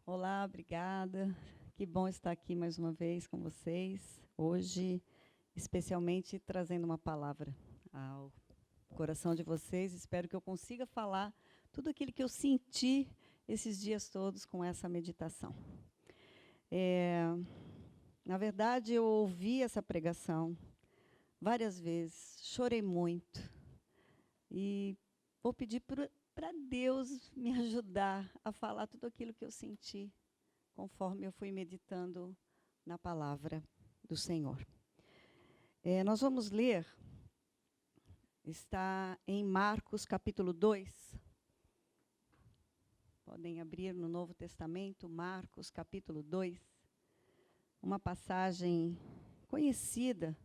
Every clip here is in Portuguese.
Olá, obrigada. Que bom estar aqui mais uma vez com vocês. Hoje, especialmente trazendo uma palavra ao coração de vocês. Espero que eu consiga falar tudo aquilo que eu senti esses dias todos com essa meditação. Na verdade, eu ouvi essa pregação várias vezes, chorei muito. E vou pedir para Deus me ajudar a falar tudo aquilo que eu senti, conforme eu fui meditando na palavra do Senhor. Nós vamos ler, está em Marcos capítulo 2. Podem abrir no Novo Testamento, Marcos capítulo 2. Uma passagem conhecida,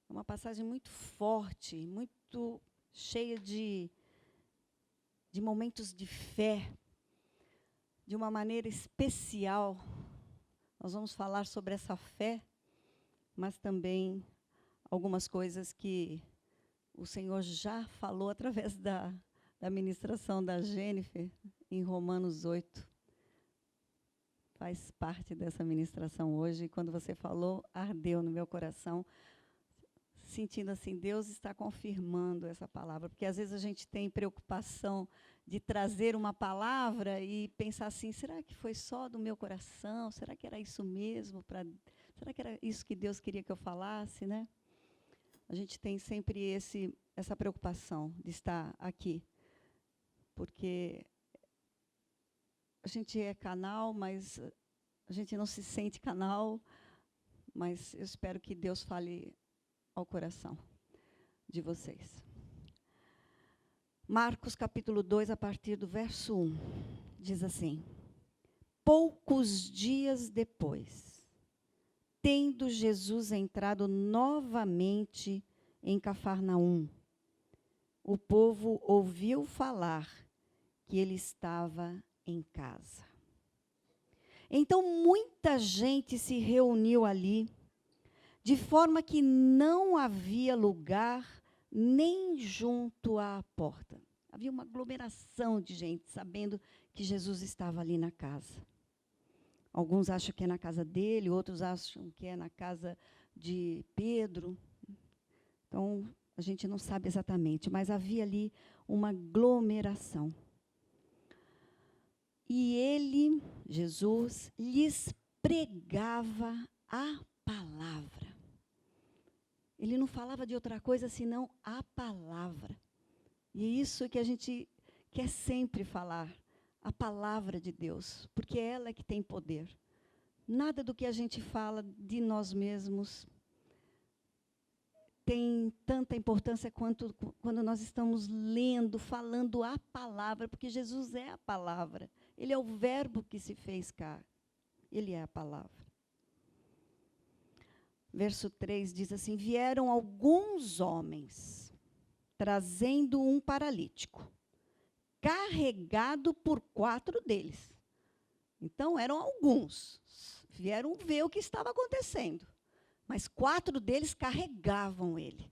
uma passagem muito forte, muito cheia de momentos de fé, de uma maneira especial. Nós vamos falar sobre essa fé, mas também algumas coisas que o Senhor já falou através da ministração da Jennifer em Romanos 8. Faz parte dessa ministração hoje. E quando você falou, ardeu no meu coração, sentindo assim, Deus está confirmando essa palavra. Porque às vezes a gente tem preocupação de trazer uma palavra e pensar assim, será que foi só do meu coração? Será que era isso mesmo? Será que era isso que Deus queria que eu falasse, né? A gente tem sempre essa preocupação de estar aqui. Porque a gente é canal, mas a gente não se sente canal. Mas eu espero que Deus fale ao coração de vocês. Marcos capítulo 2, a partir do verso 1, diz assim: poucos dias depois, tendo Jesus entrado novamente em Cafarnaum, o povo ouviu falar que ele estava em casa. Então muita gente se reuniu ali, de forma que não havia lugar nem junto à porta. Havia uma aglomeração de gente, sabendo que Jesus estava ali na casa. Alguns acham que é na casa dele, outros acham que é na casa de Pedro. Então, a gente não sabe exatamente, mas havia ali uma aglomeração. E ele, Jesus, lhes pregava a palavra. Ele não falava de outra coisa senão a palavra. E é isso que a gente quer sempre falar, a palavra de Deus, porque é ela que tem poder. Nada do que a gente fala de nós mesmos tem tanta importância quanto quando nós estamos lendo, falando a palavra, porque Jesus é a palavra. Ele é o verbo que se fez carne. Ele é a palavra. Verso 3 diz assim: vieram alguns homens, trazendo um paralítico, carregado por 4 deles. Então, eram alguns. Vieram ver o que estava acontecendo. Mas 4 deles carregavam ele.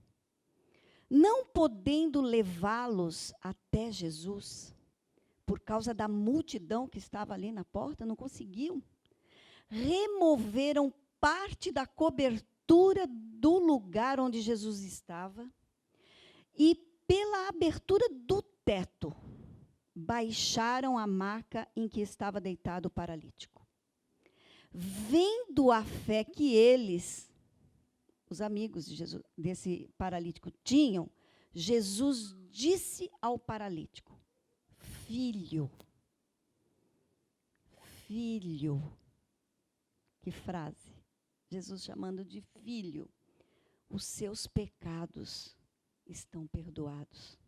Não podendo levá-los até Jesus, por causa da multidão que estava ali na porta, não conseguiam. Removeram parte da cobertura do lugar onde Jesus estava e, pela abertura do teto, baixaram a maca em que estava deitado o paralítico. Vendo a fé que eles, os amigos de Jesus, desse paralítico, tinham, Jesus disse ao paralítico: filho, filho. Que frase! Jesus chamando de filho. Os seus pecados estão perdoados.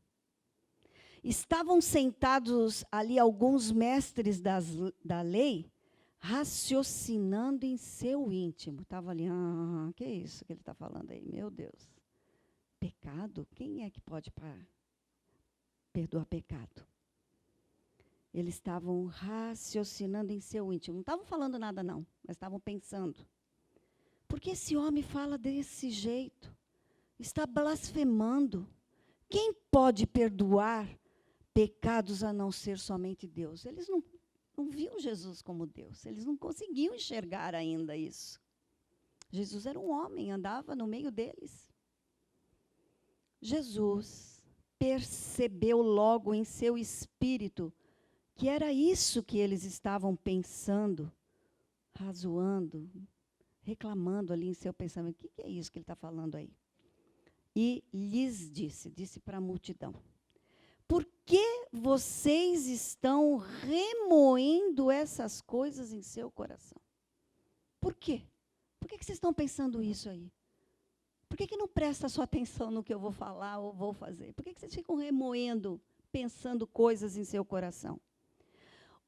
Estavam sentados ali alguns mestres da lei, raciocinando em seu íntimo. Estava ali, que é isso que ele está falando aí? Meu Deus. Pecado? Quem é que pode perdoar pecado? Eles estavam raciocinando em seu íntimo. Não estavam falando nada, não, mas estavam pensando. Por que esse homem fala desse jeito? Está blasfemando. Quem pode perdoar pecados a não ser somente Deus. Eles não viam Jesus como Deus. Eles não conseguiam enxergar ainda isso. Jesus era um homem, andava no meio deles. Jesus percebeu logo em seu espírito que era isso que eles estavam pensando, razoando, reclamando ali em seu pensamento. O que é isso que ele está falando aí? E lhes disse para a multidão: por que vocês estão remoendo essas coisas em seu coração? Por quê? Por que vocês estão pensando isso aí? Por que não presta sua atenção no que eu vou falar ou vou fazer? Por que vocês ficam remoendo, pensando coisas em seu coração?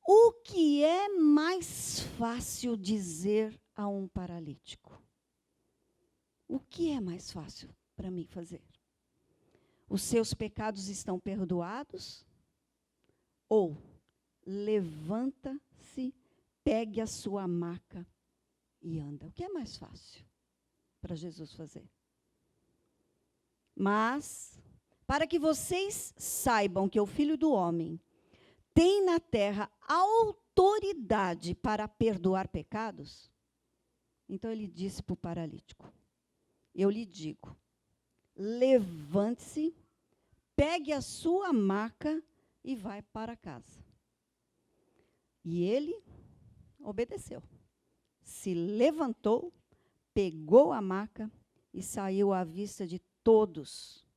O que é mais fácil dizer a um paralítico? O que é mais fácil para mim fazer? Os seus pecados estão perdoados? Ou levanta-se, pegue a sua maca e anda? O que é mais fácil para Jesus fazer? Mas, para que vocês saibam que o Filho do Homem tem na terra autoridade para perdoar pecados, então ele disse para o paralítico: eu lhe digo, levante-se, pegue a sua maca e vai para casa. E ele obedeceu. Se levantou, pegou a maca e saiu à vista de todos,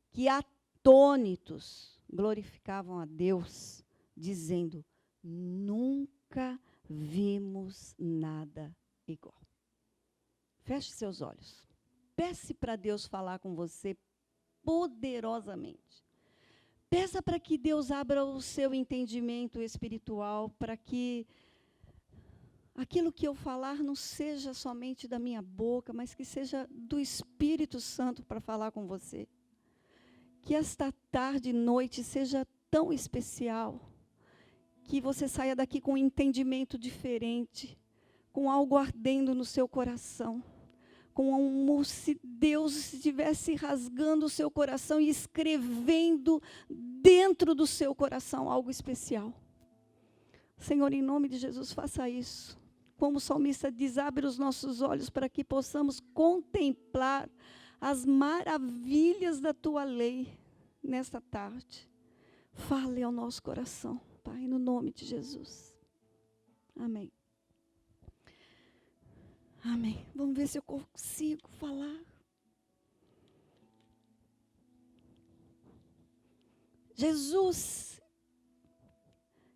que atônitos glorificavam a Deus, dizendo: nunca vimos nada igual. Feche seus olhos. Peça para Deus falar com você poderosamente. Peça para que Deus abra o seu entendimento espiritual, para que aquilo que eu falar não seja somente da minha boca, mas que seja do Espírito Santo para falar com você. Que esta tarde e noite seja tão especial, que você saia daqui com um entendimento diferente, com algo ardendo no seu coração, como se Deus estivesse rasgando o seu coração e escrevendo dentro do seu coração algo especial. Senhor, em nome de Jesus, faça isso. Como o salmista diz, abre os nossos olhos para que possamos contemplar as maravilhas da tua lei nesta tarde. Fale ao nosso coração, Pai, no nome de Jesus. Amém. Amém. Vamos ver se eu consigo falar. Jesus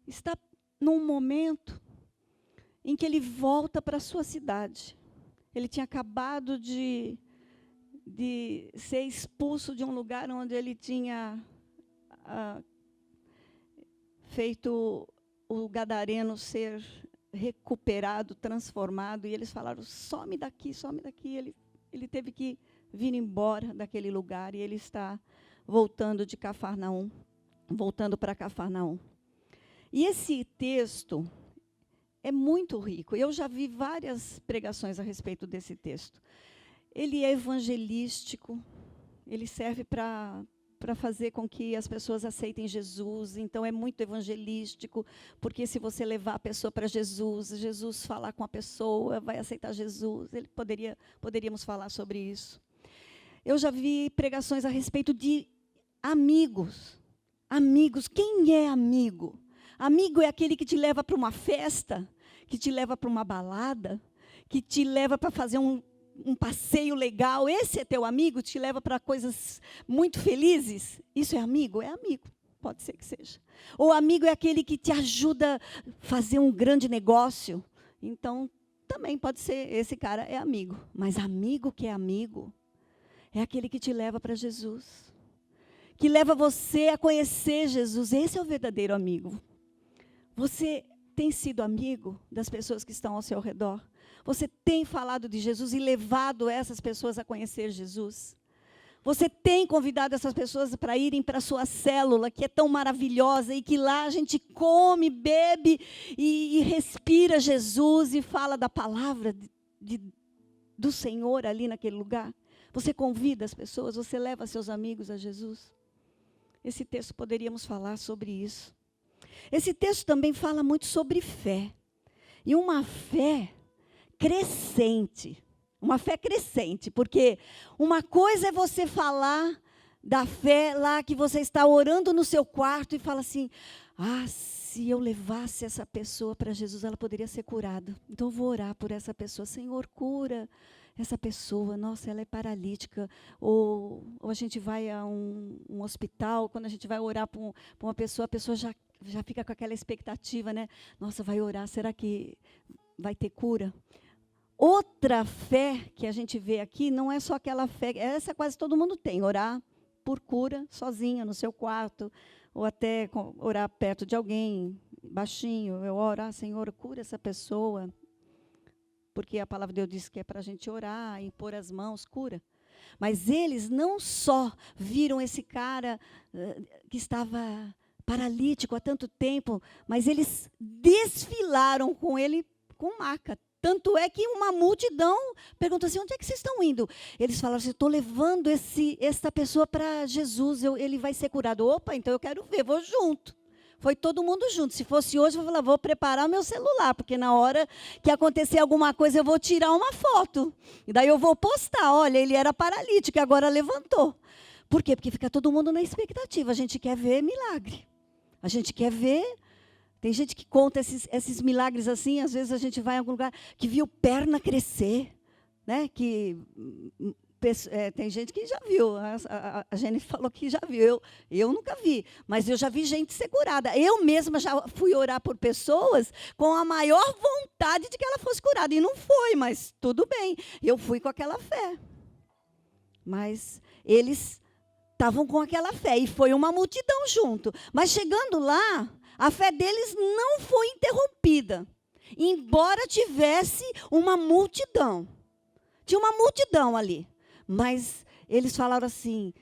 está num momento em que ele volta para a sua cidade. Ele tinha acabado de ser expulso de um lugar onde ele tinha feito o gadareno ser recuperado, transformado, e eles falaram: some daqui, some daqui. Ele teve que vir embora daquele lugar, e ele está voltando de Cafarnaum, voltando para Cafarnaum. E esse texto é muito rico. Eu já vi várias pregações a respeito desse texto. Ele é evangelístico, ele serve para fazer com que as pessoas aceitem Jesus. Então, é muito evangelístico, porque se você levar a pessoa para Jesus, Jesus falar com a pessoa, vai aceitar Jesus. Poderíamos falar sobre isso. Eu já vi pregações a respeito de amigos. Amigos, quem é amigo? Amigo é aquele que te leva para uma festa, que te leva para uma balada, que te leva para fazer um passeio legal. Esse é teu amigo? Te leva para coisas muito felizes? Isso é amigo? É amigo, pode ser que seja. Ou amigo é aquele que te ajuda a fazer um grande negócio. Então, também pode ser, esse cara é amigo. Mas amigo que é amigo é aquele que te leva para Jesus, que leva você a conhecer Jesus. Esse é o verdadeiro amigo. Você tem sido amigo das pessoas que estão ao seu redor? Você tem falado de Jesus e levado essas pessoas a conhecer Jesus? Você tem convidado essas pessoas para irem para a sua célula, que é tão maravilhosa, e que lá a gente come, bebe e respira Jesus e fala da palavra do Senhor ali naquele lugar? Você convida as pessoas, você leva seus amigos a Jesus? Esse texto poderíamos falar sobre isso. Esse texto também fala muito sobre fé. E uma fé crescente. Uma fé crescente, porque uma coisa é você falar da fé lá que você está orando no seu quarto e fala assim: ah, se eu levasse essa pessoa para Jesus, ela poderia ser curada. Então eu vou orar por essa pessoa. Senhor, cura essa pessoa. Nossa, ela é paralítica. Ou a gente vai a um hospital, quando a gente vai orar por uma pessoa, a pessoa já fica com aquela expectativa, né? Nossa, vai orar, será que vai ter cura? Outra fé que a gente vê aqui não é só aquela fé, essa quase todo mundo tem, orar por cura sozinha no seu quarto, ou até orar perto de alguém, baixinho, eu oro, Senhor, cura essa pessoa, porque a palavra de Deus diz que é para a gente orar, impor as mãos, cura. Mas eles não só viram esse cara que estava paralítico há tanto tempo, mas eles desfilaram com ele com maca. Tanto é que uma multidão perguntou assim: onde é que vocês estão indo? Eles falaram assim: estou levando essa pessoa para Jesus, ele vai ser curado. Opa, então eu quero ver, vou junto. Foi todo mundo junto. Se fosse hoje, eu vou falar: vou preparar o meu celular, porque na hora que acontecer alguma coisa, eu vou tirar uma foto. E daí eu vou postar: olha, ele era paralítico, agora levantou. Por quê? Porque fica todo mundo na expectativa. A gente quer ver milagre. A gente quer ver. Tem gente que conta esses milagres assim, às vezes a gente vai em algum lugar que viu perna crescer, né? Tem gente que já viu, a Jennifer falou que já viu, eu nunca vi, mas eu já vi gente ser curada. Eu mesma já fui orar por pessoas com a maior vontade de que ela fosse curada, e não foi, mas tudo bem, eu fui com aquela fé. Mas eles estavam com aquela fé, e foi uma multidão junto. Mas chegando lá, a fé deles não foi interrompida, embora tivesse uma multidão. Tinha uma multidão ali. Mas eles falaram assim: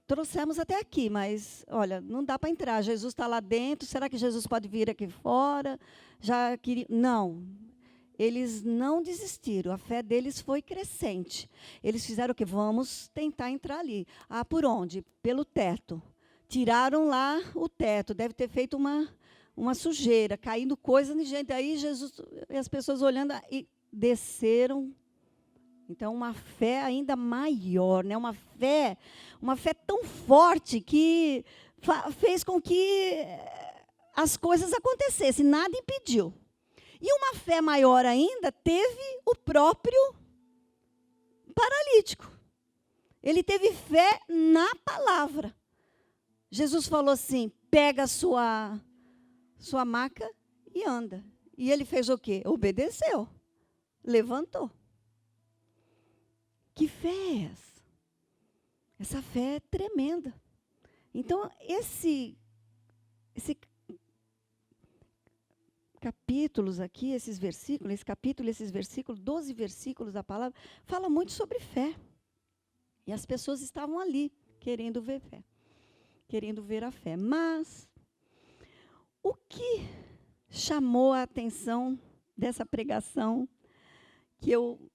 trouxemos até aqui, mas, olha, não dá para entrar. Jesus está lá dentro, será que Jesus pode vir aqui fora? Já queria. Não. Eles não desistiram, a fé deles foi crescente. Eles fizeram o quê? Vamos tentar entrar ali. Por onde? Pelo teto. Tiraram lá o teto, deve ter feito uma sujeira, caindo coisa de gente. Aí Jesus, e as pessoas olhando, e desceram. Então, uma fé ainda maior, né? Uma fé tão forte que fez com que as coisas acontecessem, nada impediu. E uma fé maior ainda teve o próprio paralítico. Ele teve fé na palavra. Jesus falou assim: pega a sua maca e anda. E ele fez o quê? Obedeceu. Levantou. Que fé é essa? Essa fé é tremenda. Então, esse capítulos aqui, esses versículos, 12 versículos da palavra, fala muito sobre fé. E as pessoas estavam ali, querendo ver fé. Querendo ver a fé. Mas o que chamou a atenção dessa pregação, que eu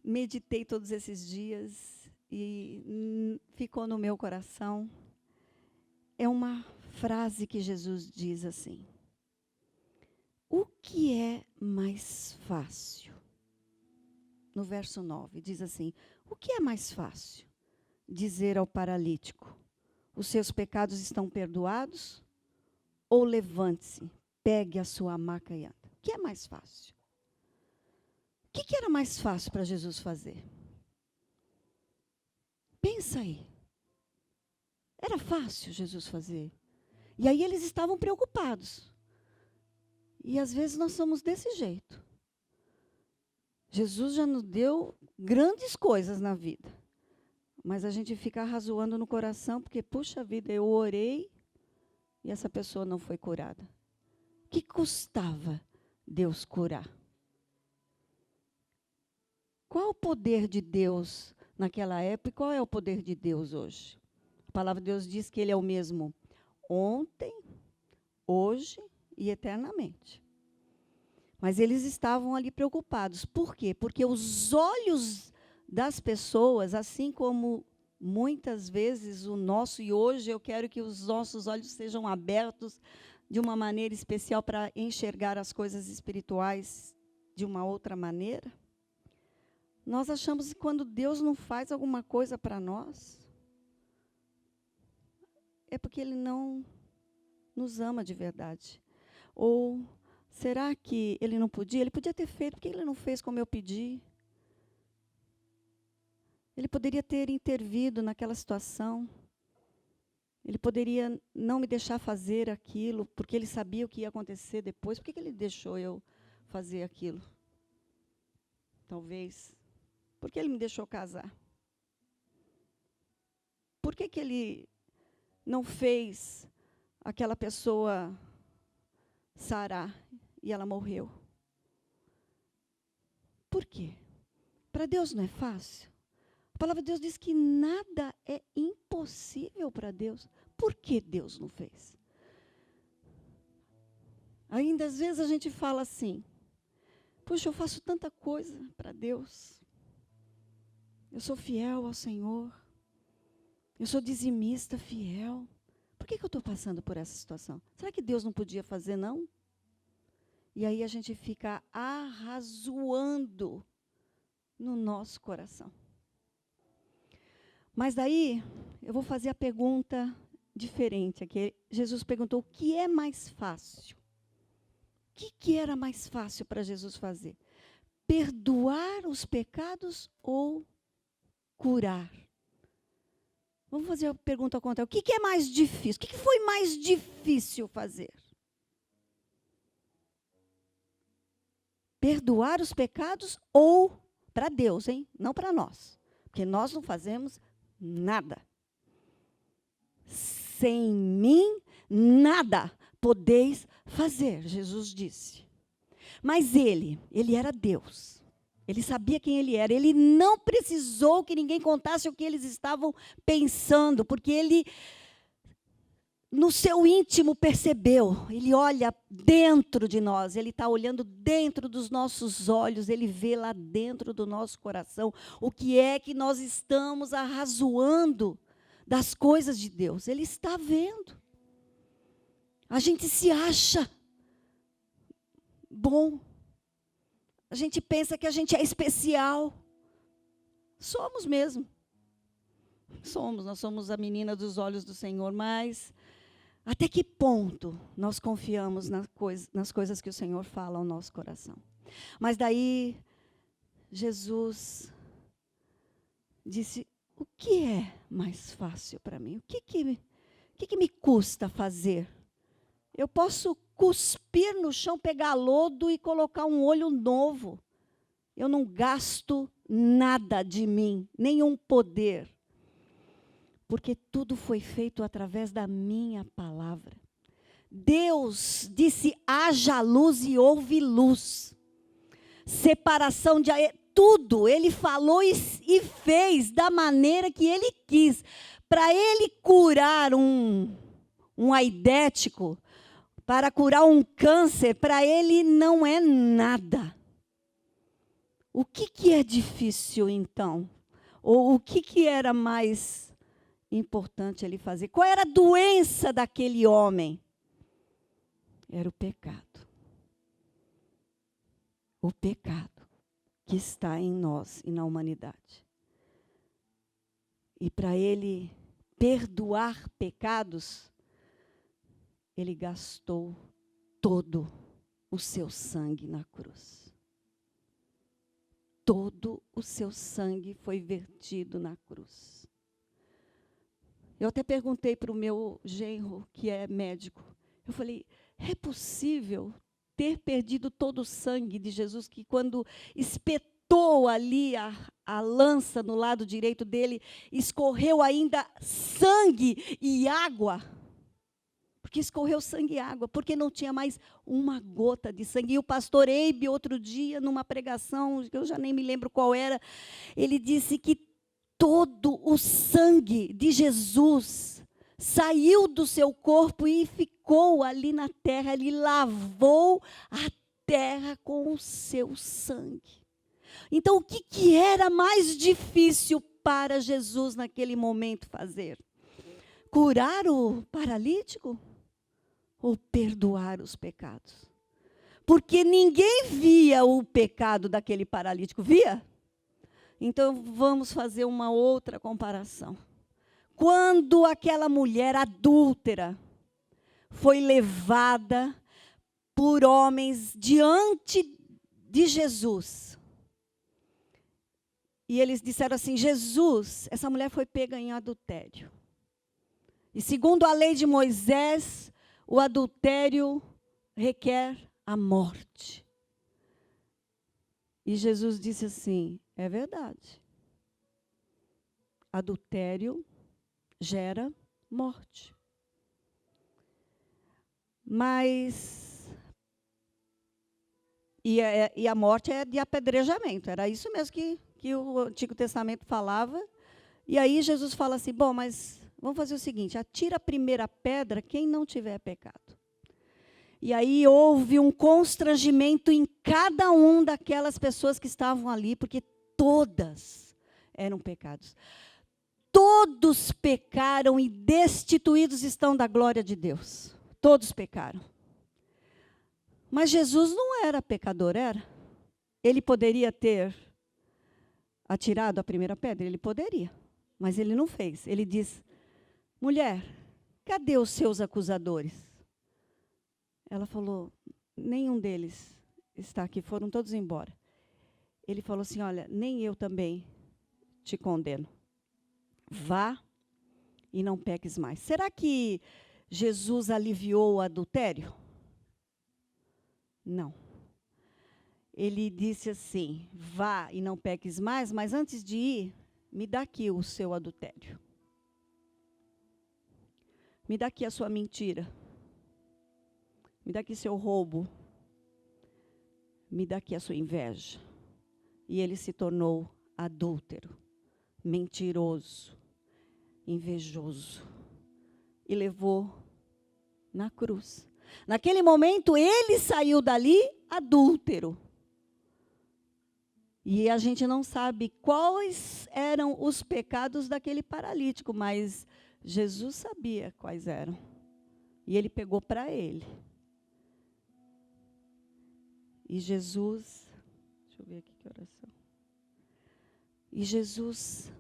meditei todos esses dias e ficou no meu coração, é uma frase que Jesus diz assim: o que é mais fácil? No verso 9, diz assim: o que é mais fácil? Dizer ao paralítico: os seus pecados estão perdoados? Ou levante-se, pegue a sua maca e anda? O que é mais fácil? O que era mais fácil para Jesus fazer? Pensa aí. Era fácil Jesus fazer? E aí eles estavam preocupados. E às vezes nós somos desse jeito. Jesus já nos deu grandes coisas na vida. Mas a gente fica arrazoando no coração, porque, puxa vida, eu orei e essa pessoa não foi curada. O que custava Deus curar? Qual o poder de Deus naquela época e qual é o poder de Deus hoje? A palavra de Deus diz que Ele é o mesmo ontem, hoje e eternamente. Mas eles estavam ali preocupados. Por quê? Porque os olhos das pessoas, assim como Muitas vezes o nosso, e hoje eu quero que os nossos olhos sejam abertos de uma maneira especial para enxergar as coisas espirituais de uma outra maneira. Nós achamos que quando Deus não faz alguma coisa para nós, é porque Ele não nos ama de verdade. Ou será que Ele não podia? Ele podia ter feito, porque Ele não fez como eu pedi? Ele poderia ter intervido naquela situação. Ele poderia não me deixar fazer aquilo, porque Ele sabia o que ia acontecer depois. Por que Ele deixou eu fazer aquilo? Talvez. Por que Ele me deixou casar? Por que Ele não fez aquela pessoa sarar e ela morreu? Por quê? Para Deus não é fácil. A palavra de Deus diz que nada é impossível para Deus. Por que Deus não fez? Ainda às vezes a gente fala assim: puxa, eu faço tanta coisa para Deus. Eu sou fiel ao Senhor. Eu sou dizimista fiel. Por que eu estou passando por essa situação? Será que Deus não podia fazer, não? E aí a gente fica arrazoando no nosso coração. Mas daí, eu vou fazer a pergunta diferente aqui. Jesus perguntou: o que é mais fácil? O que era mais fácil para Jesus fazer? Perdoar os pecados ou curar? Vamos fazer a pergunta ao contrário. O que é mais difícil? O que foi mais difícil fazer? Perdoar os pecados ou, para Deus, hein? Não para nós. Porque nós não fazemos nada. Sem mim, nada podeis fazer, Jesus disse. Mas ele era Deus. Ele sabia quem ele era. Ele não precisou que ninguém contasse o que eles estavam pensando, porque ele, no seu íntimo, percebeu. Ele olha dentro de nós, ele está olhando dentro dos nossos olhos, ele vê lá dentro do nosso coração o que é que nós estamos arrazoando das coisas de Deus. Ele está vendo. A gente se acha bom. A gente pensa que a gente é especial. Somos mesmo. Nós somos a menina dos olhos do Senhor, mas até que ponto nós confiamos nas coisas que o Senhor fala ao nosso coração? Mas daí, Jesus disse: o que é mais fácil para mim? O que me custa fazer? Eu posso cuspir no chão, pegar lodo e colocar um olho novo. Eu não gasto nada de mim, nenhum poder. Porque tudo foi feito através da minha palavra. Deus disse: haja luz e houve luz. Separação de tudo, Ele falou e fez da maneira que Ele quis. Para Ele curar um aidético, para curar um câncer, para Ele não é nada. O que é difícil, então? Ou o que era mais importante Ele fazer? Qual era a doença daquele homem? Era o pecado. O pecado que está em nós e na humanidade. E para Ele perdoar pecados, Ele gastou todo o seu sangue na cruz. Todo o seu sangue foi vertido na cruz. Eu até perguntei para o meu genro, que é médico. Eu falei: é possível ter perdido todo o sangue de Jesus, que quando espetou ali a lança no lado direito dele, escorreu ainda sangue e água? Porque escorreu sangue e água, porque não tinha mais uma gota de sangue. E o pastor Eibe, outro dia, numa pregação, que eu já nem me lembro qual era, ele disse que todo o sangue de Jesus saiu do seu corpo e ficou ali na terra. Ele lavou a terra com o seu sangue. Então, o que era mais difícil? para Jesus naquele momento fazer? Curar o paralítico ou perdoar os pecados? Porque ninguém via o pecado daquele paralítico, via? Então vamos fazer uma outra comparação. Quando aquela mulher adúltera foi levada por homens diante de Jesus, e eles disseram assim: Jesus, essa mulher foi pega em adultério. E segundo a lei de Moisés, o adultério requer a morte. E Jesus disse assim: é verdade. Adultério gera morte. Mas, e a morte é de apedrejamento. Era isso mesmo que o Antigo Testamento falava. E aí Jesus fala assim: bom, mas vamos fazer o seguinte, atira a primeira pedra quem não tiver pecado. E aí houve um constrangimento em cada um daquelas pessoas que estavam ali, porque todas eram pecados. Todos pecaram e destituídos estão da glória de Deus. Todos pecaram. Mas Jesus não era pecador, era? Ele poderia ter atirado a primeira pedra? Ele poderia, mas ele não fez. Ele diz: mulher, cadê os seus acusadores? Ela falou: nenhum deles está aqui, foram todos embora. Ele falou assim: olha, nem eu também te condeno. Vá e não peques mais. Será que Jesus aliviou o adultério? Não. Ele disse assim: vá e não peques mais, mas antes de ir, me dá aqui o seu adultério. Me dá aqui a sua mentira. Me dá aqui seu roubo. Me dá aqui a sua inveja. E ele se tornou adúltero, mentiroso, invejoso. E levou na cruz. Naquele momento, ele saiu dali adúltero. E a gente não sabe quais eram os pecados daquele paralítico, mas Jesus sabia quais eram. E ele pegou para ele. E Jesus, deixa eu ver aqui que oração. E Jesus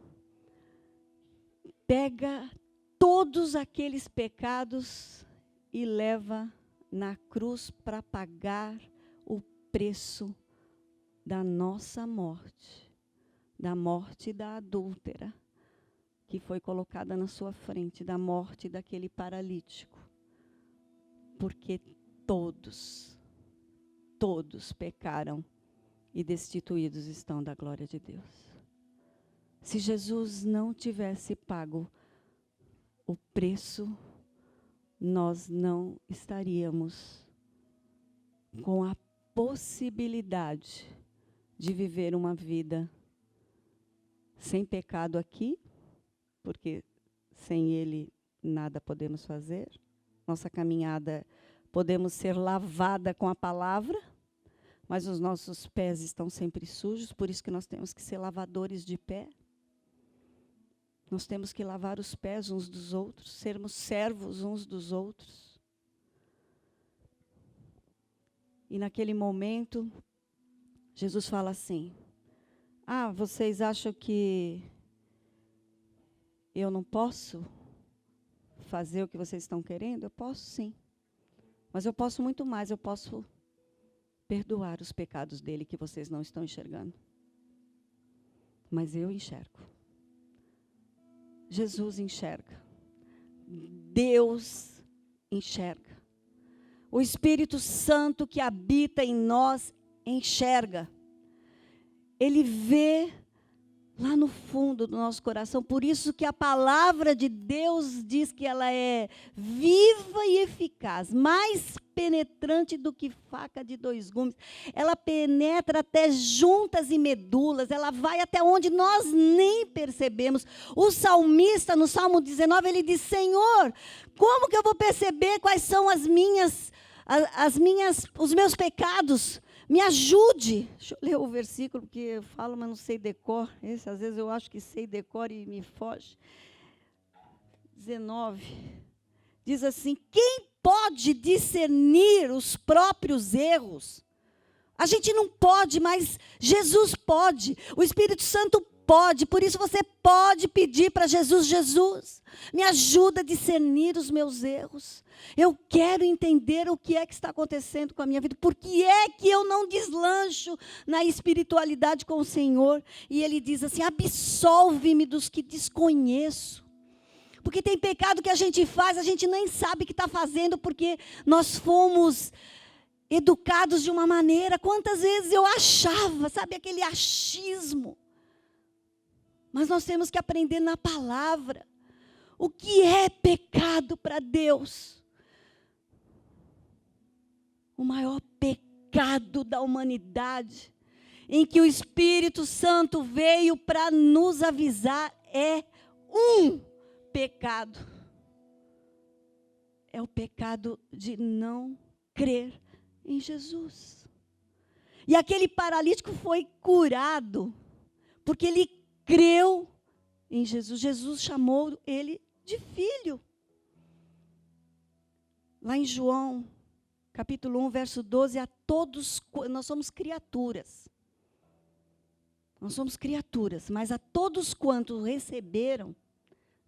pega todos aqueles pecados e leva na cruz para pagar o preço da nossa morte, da morte da adúltera, que foi colocada na sua frente, da morte daquele paralítico. Porque todos pecaram e destituídos estão da glória de Deus. Se Jesus não tivesse pago o preço, nós não estaríamos com a possibilidade de viver uma vida sem pecado aqui, porque sem Ele nada podemos fazer. Nossa caminhada, podemos ser lavada com a palavra, mas os nossos pés estão sempre sujos, por isso que nós temos que ser lavadores de pé. Nós temos que lavar os pés uns dos outros, sermos servos uns dos outros. E naquele momento, Jesus fala assim: ah, vocês acham que eu não posso fazer o que vocês estão querendo? Eu posso sim. Mas eu posso muito mais, eu posso perdoar os pecados dele que vocês não estão enxergando. Mas eu enxergo. Jesus enxerga. Deus enxerga. O Espírito Santo que habita em nós enxerga. Ele vê lá no fundo do nosso coração. Por isso que a palavra de Deus diz que ela é viva e eficaz, mais penetrante do que faca de 2 gumes. Ela penetra até juntas e medulas, ela vai até onde nós nem percebemos. O salmista, no Salmo 19, ele diz: Senhor, como que eu vou perceber quais são os meus pecados? Me ajude. Deixa eu ler o versículo, porque eu falo, mas não sei decor. Esse, às vezes, eu acho que sei decor e me foge. 19. Diz assim: quem pode discernir os próprios erros? A gente não pode, mas Jesus pode. O Espírito Santo pode. Por isso você pode pedir para Jesus: Jesus, me ajuda a discernir os meus erros. Eu quero entender o que é que está acontecendo com a minha vida. Por que é que eu não deslancho na espiritualidade com o Senhor? E Ele diz assim: absolve-me dos que desconheço. Porque tem pecado que a gente faz, a gente nem sabe que está fazendo, porque nós fomos educados de uma maneira. Quantas vezes eu achava, sabe, aquele achismo. Mas nós temos que aprender na palavra. O que é pecado para Deus? O maior pecado da humanidade, em que o Espírito Santo veio para nos avisar, é um pecado. É o pecado de não crer em Jesus. E aquele paralítico foi curado, porque ele creu em Jesus. Jesus chamou ele de filho. Lá em João, capítulo 1, verso 12, a todos, nós somos criaturas. Nós somos criaturas, mas a todos quantos receberam,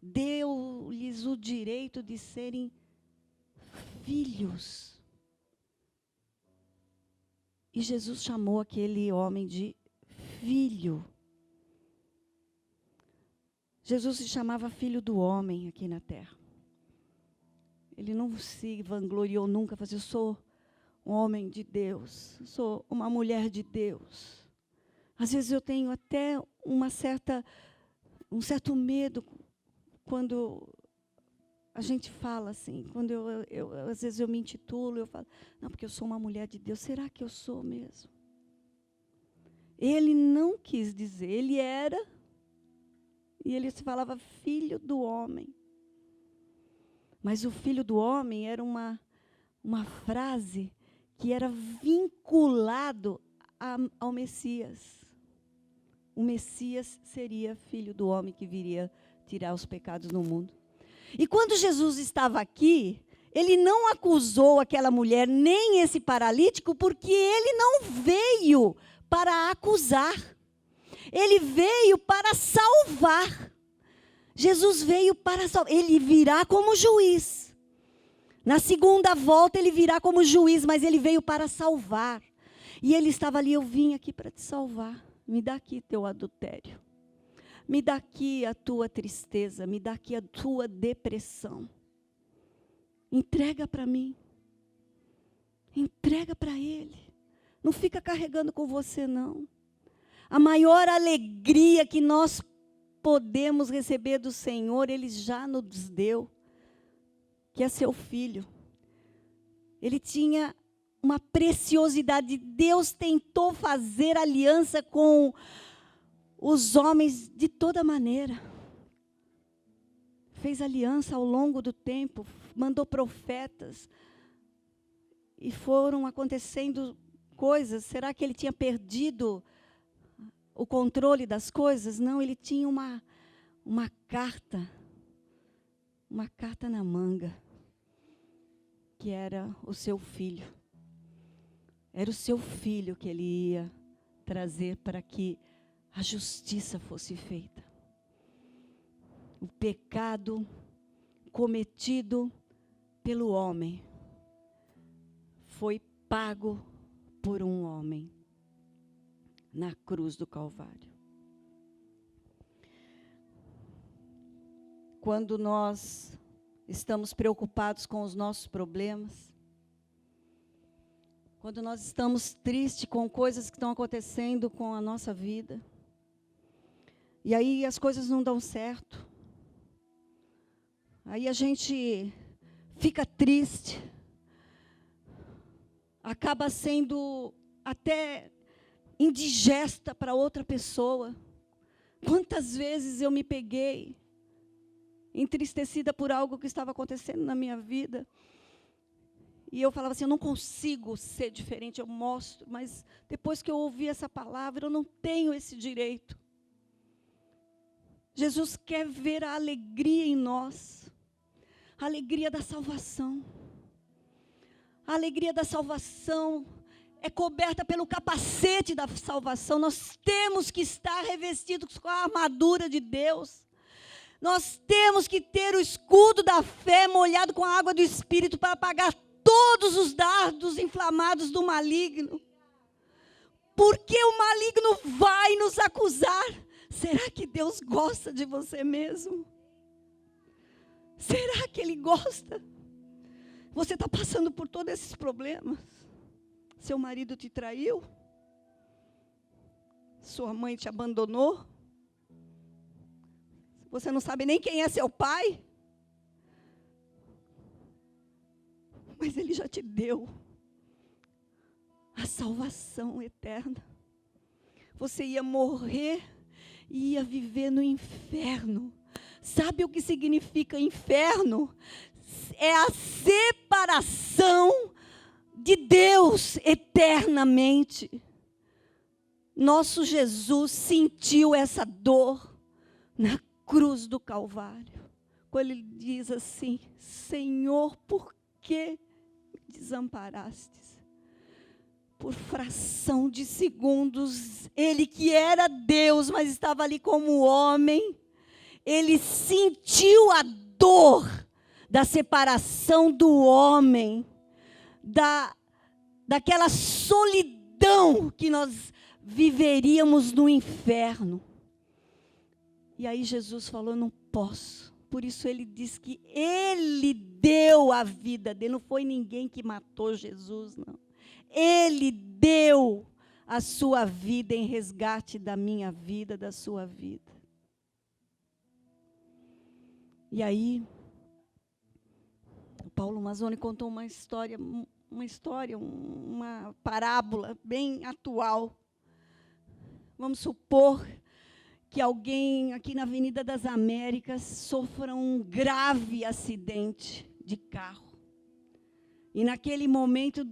deu-lhes o direito de serem filhos. E Jesus chamou aquele homem de filho. Jesus se chamava filho do homem aqui na terra. Ele não se vangloriou nunca, mas eu sou um homem de Deus, sou uma mulher de Deus. Às vezes eu tenho até um certo medo quando a gente fala assim, quando às vezes eu me intitulo, eu falo, não, porque eu sou uma mulher de Deus. Será que eu sou mesmo? Ele não quis dizer, ele era, e ele se falava filho do homem. Mas o filho do homem era uma frase que era vinculado ao Messias. O Messias seria filho do homem que viria tirar os pecados do mundo. E quando Jesus estava aqui, ele não acusou aquela mulher, nem esse paralítico, porque ele não veio para acusar. Ele veio para salvar. Jesus veio para salvar. Ele virá como juiz. Na segunda volta ele virá como juiz, mas ele veio para salvar. E ele estava ali: eu vim aqui para te salvar. Me dá aqui teu adultério. Me dá aqui a tua tristeza. Me dá aqui a tua depressão. Entrega para mim. Entrega para Ele. Não fica carregando com você, não. A maior alegria que nós podemos receber do Senhor, Ele já nos deu, que é seu Filho. Ele tinha uma preciosidade. Deus tentou fazer aliança com os homens de toda maneira. Fez aliança ao longo do tempo, mandou profetas, e foram acontecendo coisas. Será que ele tinha perdido o controle das coisas? Não, ele tinha uma carta na manga, que era o seu filho. Era o seu filho que ele ia trazer para que a justiça fosse feita. O pecado cometido pelo homem foi pago por um homem na cruz do Calvário. Quando nós estamos preocupados com os nossos problemas, quando nós estamos tristes com coisas que estão acontecendo com a nossa vida, e aí as coisas não dão certo, aí a gente fica triste, acaba sendo até indigesta para outra pessoa. Quantas vezes eu me peguei entristecida por algo que estava acontecendo na minha vida, E eu falava assim, eu não consigo ser diferente, eu mostro, mas depois que eu ouvi essa palavra, eu não tenho esse direito. Jesus quer ver a alegria em nós, a alegria da salvação. A alegria da salvação é coberta pelo capacete da salvação. Nós temos que estar revestidos com a armadura de Deus. Nós temos que ter o escudo da fé molhado com a água do Espírito para apagar todos os dardos inflamados do maligno. Porque o maligno vai nos acusar. Será que Deus gosta de você mesmo? Será que Ele gosta? Você está passando por todos esses problemas. Seu marido te traiu? Sua mãe te abandonou? Você não sabe nem quem é seu pai? Mas Ele já te deu a salvação eterna. Você ia morrer e ia viver no inferno. Sabe o que significa inferno? É a separação de Deus eternamente. Nosso Jesus sentiu essa dor na cruz do Calvário. Quando Ele diz assim, Senhor, por que me desamparastes? Por fração de segundos, Ele que era Deus, mas estava ali como homem, Ele sentiu a dor da separação do homem, daquela solidão que nós viveríamos no inferno. E aí Jesus falou, não posso. Por isso Ele diz que Ele deu a vida dele. Não foi ninguém que matou Jesus, não. Ele deu a sua vida em resgate da minha vida, da sua vida. E aí, o Paulo Mazzoni contou uma parábola bem atual. Vamos supor que alguém aqui na Avenida das Américas sofra um grave acidente de carro. E naquele momento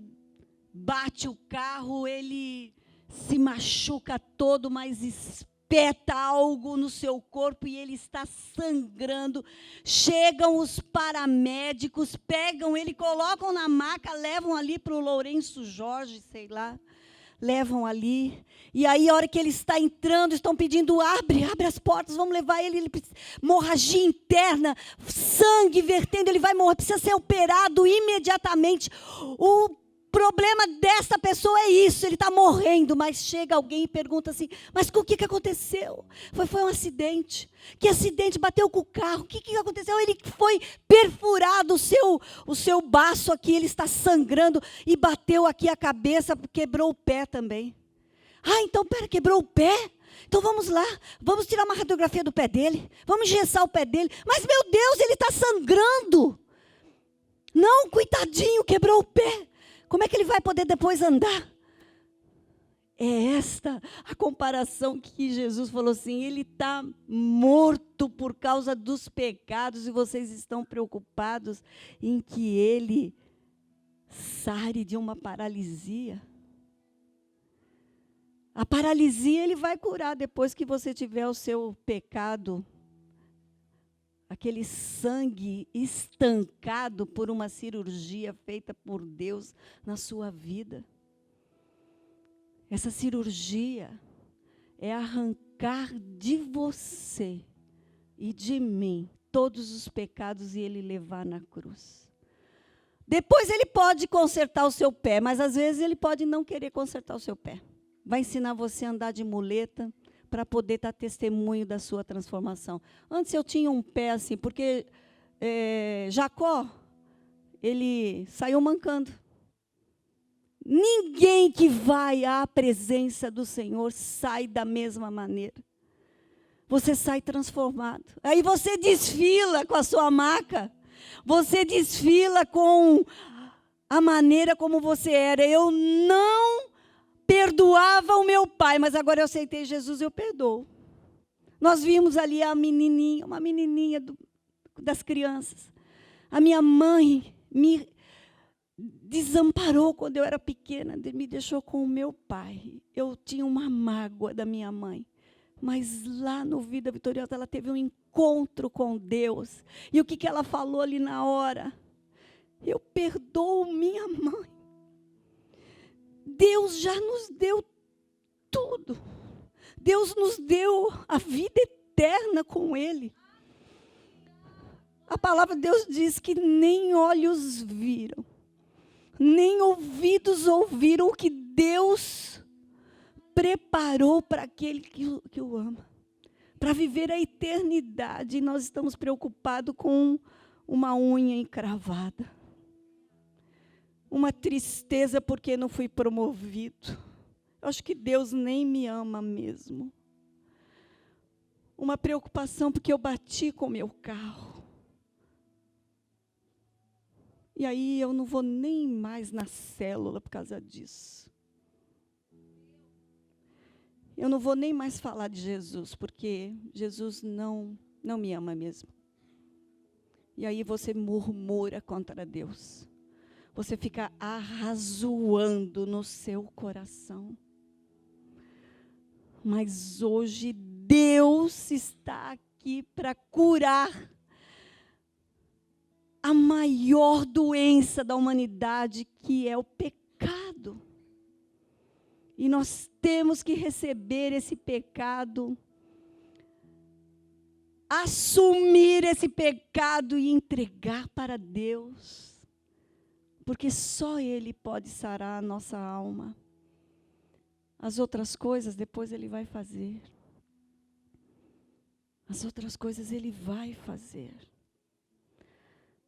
bate o carro, ele se machuca todo, mas espeta algo no seu corpo e ele está sangrando. Chegam os paramédicos, pegam ele, colocam na maca, levam ali para o Lourenço Jorge, sei lá. Levam ali, e aí a hora que ele está entrando, estão pedindo, abre as portas, vamos levar ele hemorragia interna, sangue vertendo, ele vai morrer, precisa ser operado imediatamente. O problema dessa pessoa é isso, ele está morrendo, mas chega alguém e pergunta assim, mas o que aconteceu? Foi um acidente. Que acidente? Bateu com o carro, o que aconteceu? Ele foi perfurado, o seu baço aqui, ele está sangrando, e bateu aqui a cabeça, quebrou o pé também. Ah, então, quebrou o pé? Então vamos lá, vamos tirar uma radiografia do pé dele, vamos engessar o pé dele. Mas, meu Deus, ele está sangrando. Não, coitadinho, quebrou o pé. Como é que ele vai poder depois andar? É esta a comparação que Jesus falou assim, ele está morto por causa dos pecados e vocês estão preocupados em que ele sare de uma paralisia. A paralisia ele vai curar depois que você tiver o seu pecado, aquele sangue estancado por uma cirurgia feita por Deus na sua vida. Essa cirurgia é arrancar de você e de mim todos os pecados e Ele levar na cruz. Depois Ele pode consertar o seu pé, mas às vezes Ele pode não querer consertar o seu pé. Vai ensinar você a andar de muleta para poder dar testemunho da sua transformação. Antes eu tinha um pé assim, porque Jacó, ele saiu mancando. Ninguém que vai à presença do Senhor sai da mesma maneira. Você sai transformado. Aí você desfila com a sua maca. Você desfila com a maneira como você era. Eu não perdoava o meu pai, mas agora eu aceitei Jesus e eu perdoo. Nós vimos ali a menininha, uma menininha das crianças. A minha mãe me desamparou quando eu era pequena, me deixou com o meu pai. Eu tinha uma mágoa da minha mãe. Mas lá no Vida Vitoriosa, ela teve um encontro com Deus. E o que ela falou ali na hora? Eu perdoo minha mãe. Deus já nos deu tudo. Deus nos deu a vida eterna com Ele. A palavra de Deus diz que nem olhos viram, nem ouvidos ouviram o que Deus preparou para aquele que o ama. Para viver a eternidade. E nós estamos preocupados com uma unha encravada. Uma tristeza porque não fui promovido. Eu acho que Deus nem me ama mesmo. Uma preocupação porque eu bati com o meu carro. E aí eu não vou nem mais na célula por causa disso. Eu não vou nem mais falar de Jesus, porque Jesus não me ama mesmo. E aí você murmura contra Deus. Você fica arrazoando no seu coração. Mas hoje Deus está aqui para curar a maior doença da humanidade, que é o pecado. E nós temos que receber esse pecado, assumir esse pecado e entregar para Deus. Porque só Ele pode sarar a nossa alma. As outras coisas depois Ele vai fazer. As outras coisas Ele vai fazer.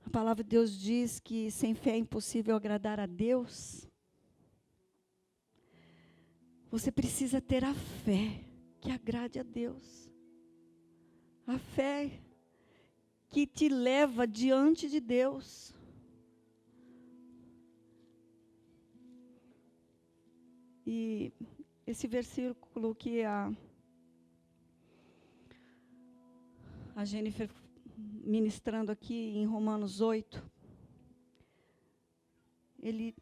A palavra de Deus diz que sem fé é impossível agradar a Deus. Você precisa ter a fé que agrade a Deus. A fé que te leva diante de Deus. E esse versículo que a Jennifer ministrando aqui em Romanos 8, ele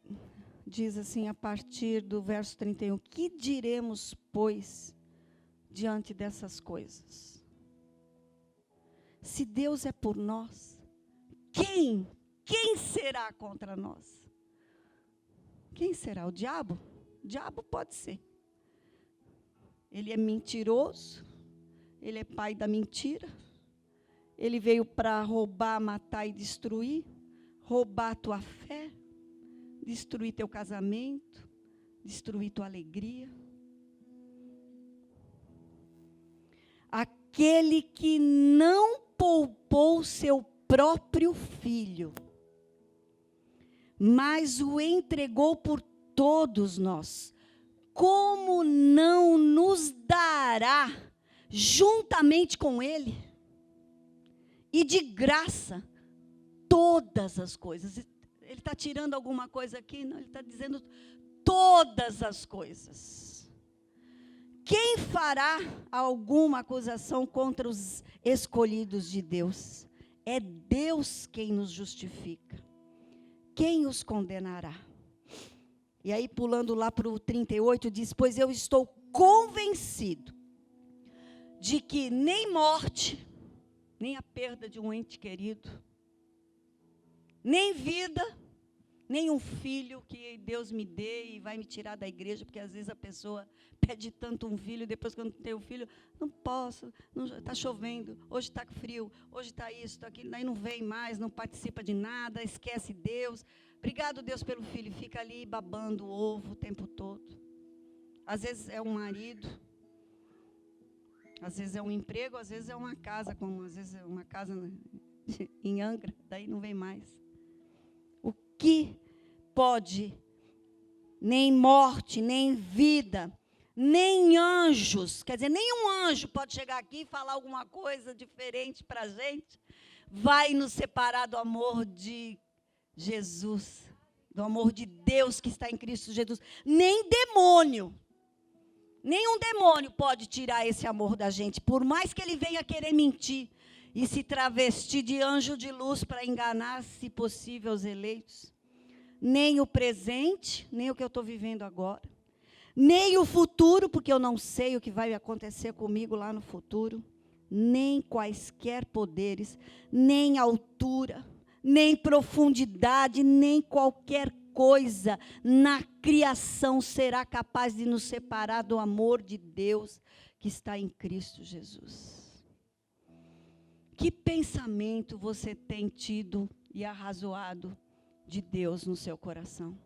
diz assim, a partir do verso 31, que diremos, pois, diante dessas coisas? Se Deus é por nós, quem será contra nós? Quem será? O diabo? O diabo pode ser. Ele é mentiroso, ele é pai da mentira, ele veio para roubar, matar e destruir, roubar a tua fé, destruir teu casamento, destruir tua alegria. Aquele que não poupou seu próprio filho, mas o entregou por todos nós, como não nos dará juntamente com ele e de graça todas as coisas? Ele está tirando alguma coisa aqui? Não, ele está dizendo todas as coisas. Quem fará alguma acusação contra os escolhidos de Deus? É Deus quem nos justifica. Quem os condenará? E aí, pulando lá para o 38, diz, pois eu estou convencido de que nem morte, nem a perda de um ente querido, nem vida, nem um filho que Deus me dê e vai me tirar da igreja, porque às vezes a pessoa pede tanto um filho, depois quando tem o filho, não posso, está chovendo, hoje está frio, hoje está isso, está aquilo, daí não vem mais, não participa de nada, esquece Deus. Obrigado, Deus, pelo filho, fica ali babando o ovo o tempo todo. Às vezes é um marido, às vezes é um emprego, às vezes é uma casa, como às vezes é uma casa em Angra, daí não vem mais. O que pode, nem morte, nem vida, nem anjos, quer dizer, nenhum anjo pode chegar aqui e falar alguma coisa diferente para a gente, vai nos separar do amor de Jesus, do amor de Deus que está em Cristo Jesus. Nem demônio, nenhum demônio pode tirar esse amor da gente, por mais que ele venha querer mentir e se travestir de anjo de luz para enganar, se possível, os eleitos. nem o presente, nem o que eu estou vivendo agora, nem o futuro, porque eu não sei o que vai acontecer comigo lá no futuro, nem quaisquer poderes, nem altura, nem profundidade, nem qualquer coisa na criação será capaz de nos separar do amor de Deus que está em Cristo Jesus. Que pensamento você tem tido e arrazoado de Deus no seu coração?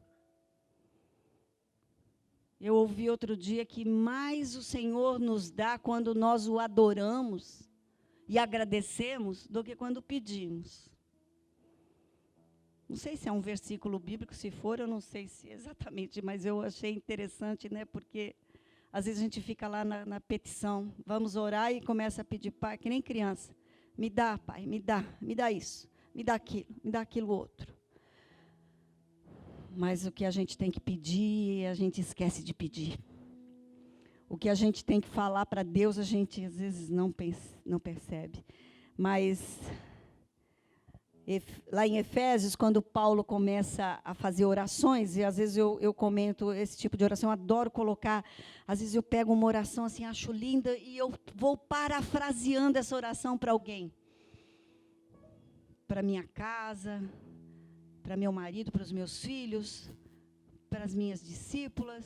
Eu ouvi outro dia que mais o Senhor nos dá quando nós o adoramos e agradecemos do que quando pedimos. Não sei se é um versículo bíblico, se for, eu não sei se exatamente, mas eu achei interessante, né? Porque às vezes a gente fica lá na petição, vamos orar e começa a pedir, pai, que nem criança. Me dá, pai, me dá isso, me dá aquilo outro. Mas o que a gente tem que pedir, a gente esquece de pedir. O que a gente tem que falar para Deus, a gente às vezes não percebe. Mas lá em Efésios, quando Paulo começa a fazer orações, e às vezes eu comento esse tipo de oração, eu adoro colocar, às vezes eu pego uma oração assim, acho linda, e eu vou parafraseando essa oração para alguém. Para minha casa, para meu marido, para os meus filhos, para as minhas discípulas,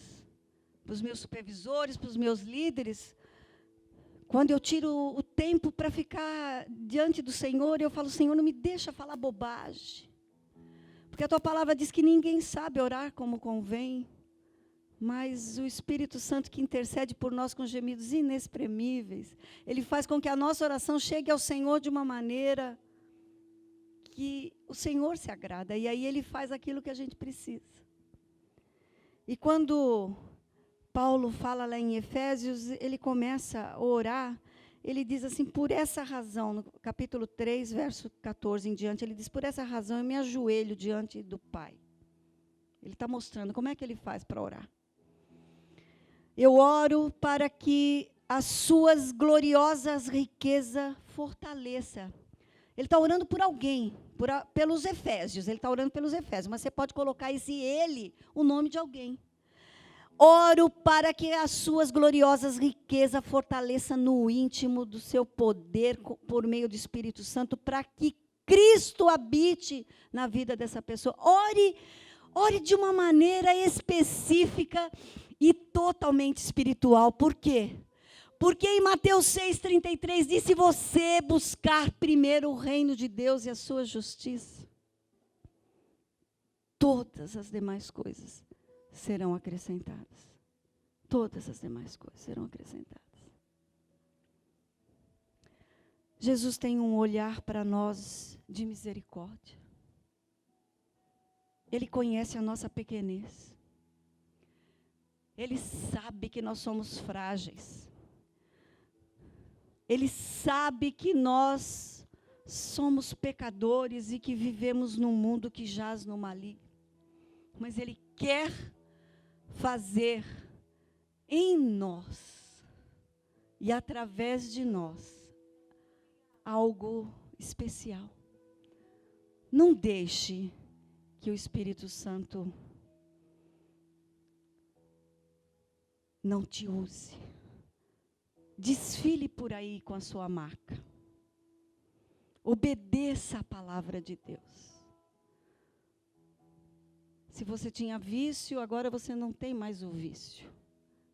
para os meus supervisores, para os meus líderes. Quando eu tiro o tempo para ficar diante do Senhor, eu falo, Senhor, não me deixa falar bobagem. Porque a tua palavra diz que ninguém sabe orar como convém, mas o Espírito Santo que intercede por nós com gemidos inexprimíveis, ele faz com que a nossa oração chegue ao Senhor de uma maneira que o Senhor se agrada, e aí ele faz aquilo que a gente precisa. E quando Paulo fala lá em Efésios, ele começa a orar, ele diz assim, por essa razão, no capítulo 3, verso 14 em diante, ele diz, por essa razão eu me ajoelho diante do Pai. Ele está mostrando como é que ele faz para orar. Eu oro para que as suas gloriosas riquezas fortaleça. Ele está orando por alguém, pelos Efésios, ele está orando pelos Efésios, mas você pode colocar o nome de alguém. Oro para que as suas gloriosas riquezas fortaleçam no íntimo do seu poder, por meio do Espírito Santo, para que Cristo habite na vida dessa pessoa. Ore de uma maneira específica e totalmente espiritual. Por quê? Porque em Mateus 6,33 diz, se você buscar primeiro o reino de Deus e a sua justiça, todas as demais coisas serão acrescentadas. Todas as demais coisas serão acrescentadas. Jesus tem um olhar para nós de misericórdia. Ele conhece a nossa pequenez. Ele sabe que nós somos frágeis. Ele sabe que nós somos pecadores e que vivemos num mundo que jaz no maligno. Mas Ele quer fazer em nós e através de nós algo especial. Não deixe que o Espírito Santo não te use. Desfile por aí com a sua marca. Obedeça a palavra de Deus. Se você tinha vício, agora você não tem mais o vício.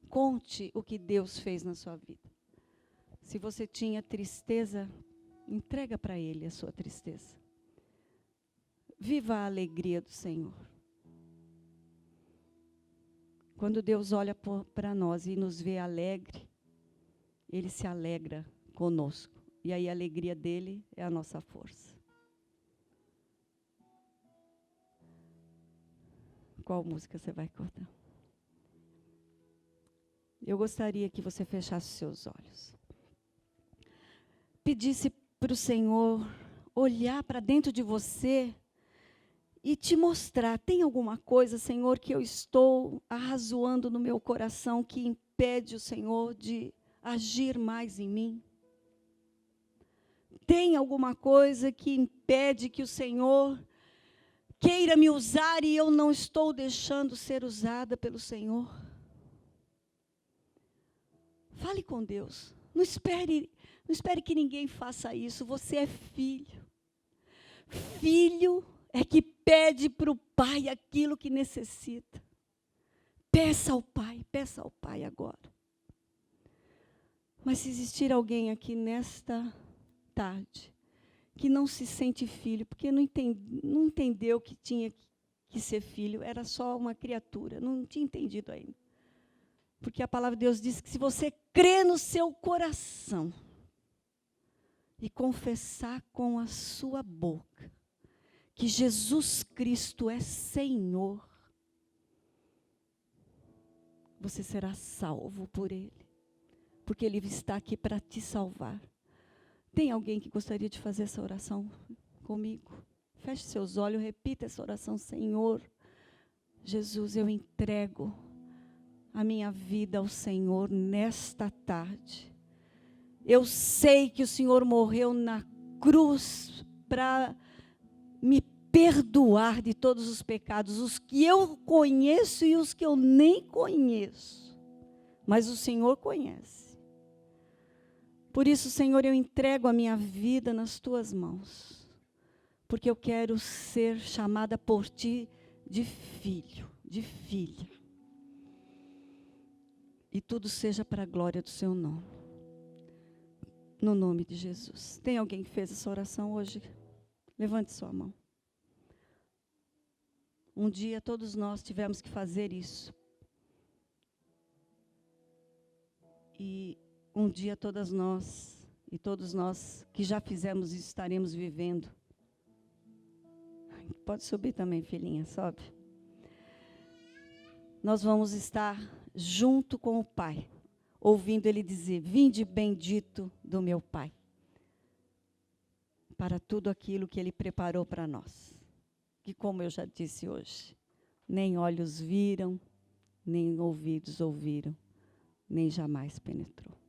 Conte o que Deus fez na sua vida. Se você tinha tristeza, entrega para Ele a sua tristeza. Viva a alegria do Senhor. Quando Deus olha para nós e nos vê alegre, Ele se alegra conosco. E aí a alegria dele é a nossa força. Qual música você vai cantar? Eu gostaria que você fechasse os seus olhos. Pedisse para o Senhor olhar para dentro de você e te mostrar, tem alguma coisa, Senhor, que eu estou arrazoando no meu coração que impede o Senhor de agir mais em mim? Tem alguma coisa que impede que o Senhor queira me usar e eu não estou deixando ser usada pelo Senhor? Fale com Deus. Não espere que ninguém faça isso. Você é filho. Filho é que pede para o pai aquilo que necessita. Peça ao pai agora. Mas se existir alguém aqui nesta tarde que não se sente filho, porque não entendeu que tinha que ser filho, era só uma criatura, não tinha entendido ainda. Porque a palavra de Deus diz que se você crê no seu coração e confessar com a sua boca que Jesus Cristo é Senhor, você será salvo por Ele, porque Ele está aqui para te salvar. Tem alguém que gostaria de fazer essa oração comigo? Feche seus olhos, repita essa oração. Senhor Jesus, eu entrego a minha vida ao Senhor nesta tarde. Eu sei que o Senhor morreu na cruz para me perdoar de todos os pecados, os que eu conheço e os que eu nem conheço. Mas o Senhor conhece. Por isso, Senhor, eu entrego a minha vida nas tuas mãos, porque eu quero ser chamada por ti de filho, de filha. E tudo seja para a glória do seu nome. No nome de Jesus. Tem alguém que fez essa oração hoje? Levante sua mão. Um dia todos nós tivemos que fazer isso. E um dia todas nós, e todos nós que já fizemos isso, estaremos vivendo. Pode subir também, filhinha, sobe. Nós vamos estar junto com o Pai, ouvindo Ele dizer: vinde bendito do meu Pai, para tudo aquilo que Ele preparou para nós. Que, como eu já disse hoje, nem olhos viram, nem ouvidos ouviram, nem jamais penetrou.